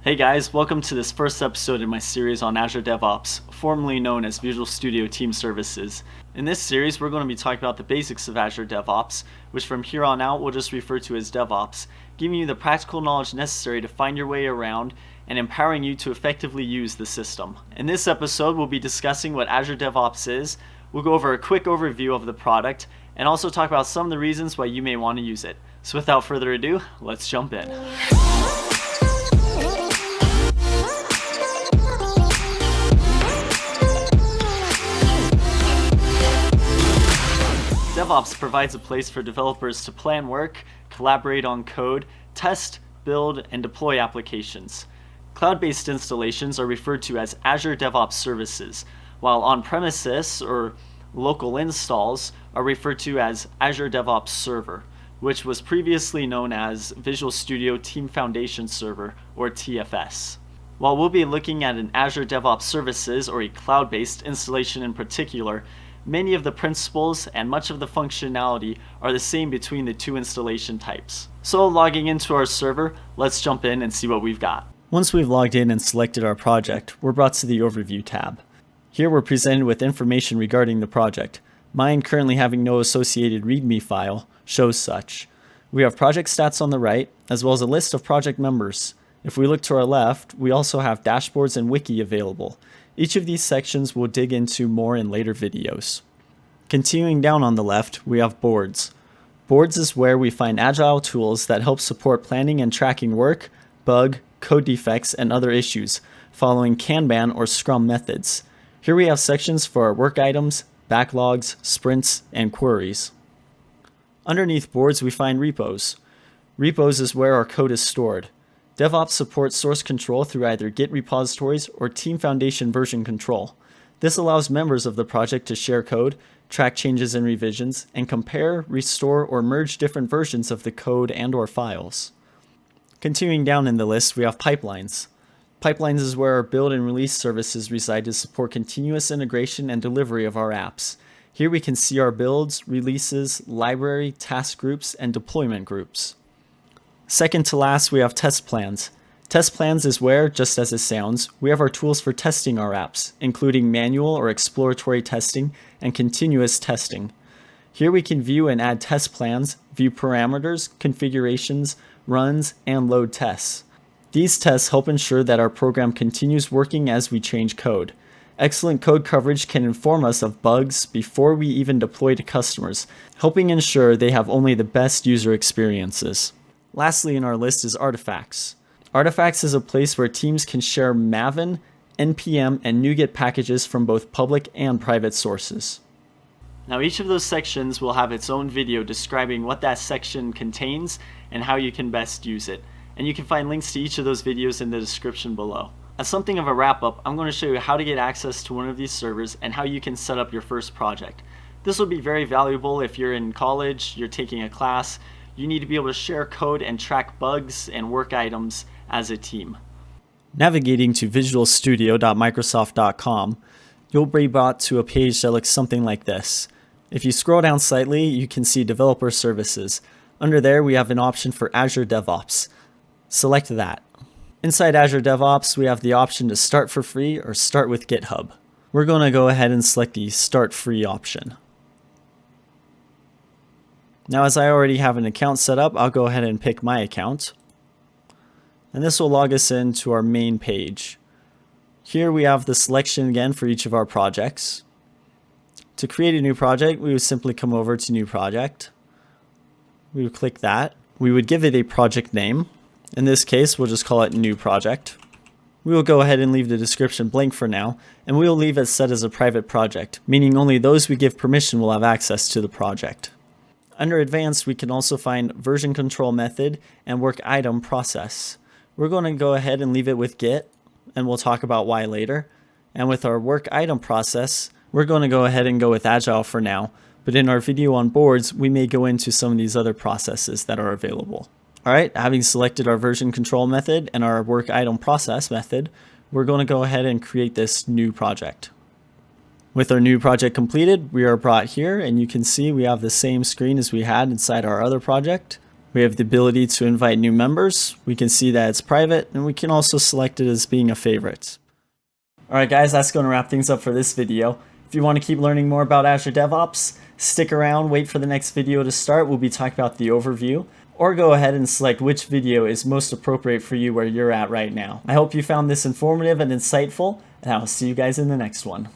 Hey guys, welcome to this first episode in my series on Azure DevOps, formerly known as Visual Studio Team Services. In this series, we're going to be talking about the basics of Azure DevOps, which from here on out we'll just refer to as DevOps, giving you the practical knowledge necessary to find your way around and empowering you to effectively use the system. In this episode, we'll be discussing what Azure DevOps is, we'll go over a quick overview of the product, and also talk about some of the reasons why you may want to use it. So without further ado, let's jump in. DevOps provides a place for developers to plan work, collaborate on code, test, build, and deploy applications. Cloud-based installations are referred to as Azure DevOps Services, while on-premises or local installs are referred to as Azure DevOps Server, which was previously known as Visual Studio Team Foundation Server, or TFS. While we'll be looking at an Azure DevOps Services, or a cloud-based installation in particular, many of the principles and much of the functionality are the same between the two installation types. So logging into our server, let's jump in and see what we've got. Once we've logged in and selected our project, we're brought to the Overview tab. Here we're presented with information regarding the project. Mine, currently having no associated README file, shows such. We have project stats on the right, as well as a list of project members. If we look to our left, we also have dashboards and wiki available. Each of these sections we'll dig into more in later videos. Continuing down on the left, we have boards. Boards is where we find agile tools that help support planning and tracking work, bug, code defects, and other issues, following Kanban or Scrum methods. Here we have sections for our work items, backlogs, sprints, and queries. Underneath boards, we find repos. Repos is where our code is stored. DevOps supports source control through either Git repositories or Team Foundation version control. This allows members of the project to share code, track changes and revisions, and compare, restore, or merge different versions of the code and/or files. Continuing down in the list, we have pipelines. Pipelines is where our build and release services reside to support continuous integration and delivery of our apps. Here we can see our builds, releases, library, task groups, and deployment groups. Second to last, we have test plans. Test plans is where, just as it sounds, we have our tools for testing our apps, including manual or exploratory testing and continuous testing. Here we can view and add test plans, view parameters, configurations, runs, and load tests. These tests help ensure that our program continues working as we change code. Excellent code coverage can inform us of bugs before we even deploy to customers, helping ensure they have only the best user experiences. Lastly in our list is artifacts. Artifacts is a place where teams can share Maven, NPM, and NuGet packages from both public and private sources. Now each of those sections will have its own video describing what that section contains and how you can best use it. And you can find links to each of those videos in the description below. As something of a wrap up, I'm going to show you how to get access to one of these servers and how you can set up your first project. This will be very valuable if you're in college, you're taking a class, you need to be able to share code and track bugs and work items as a team. Navigating to visualstudio.microsoft.com, you'll be brought to a page that looks something like this. If you scroll down slightly, you can see Developer Services. Under there, we have an option for Azure DevOps. Select that. Inside Azure DevOps, we have the option to start for free or start with GitHub. We're going to go ahead and select the Start Free option. Now, as I already have an account set up, I'll go ahead and pick my account. And this will log us into our main page. Here we have the selection again for each of our projects. To create a new project, we would simply come over to New Project. We would click that. We would give it a project name. In this case, we'll just call it New Project. We will go ahead and leave the description blank for now, and we will leave it set as a private project, meaning only those we give permission will have access to the project. Under Advanced, we can also find version control method and work item process. We're going to go ahead and leave it with Git, and we'll talk about why later. And with our work item process, we're going to go ahead and go with Agile for now, but in our video on boards, we may go into some of these other processes that are available. Alright, having selected our version control method and our work item process method, we're going to go ahead and create this new project. With our new project completed, we are brought here, and you can see we have the same screen as we had inside our other project. We have the ability to invite new members. We can see that it's private, and we can also select it as being a favorite. Alright guys, that's going to wrap things up for this video. If you want to keep learning more about Azure DevOps, stick around, wait for the next video to start. We'll be talking about the overview, or go ahead and select which video is most appropriate for you where you're at right now. I hope you found this informative and insightful, and I'll see you guys in the next one.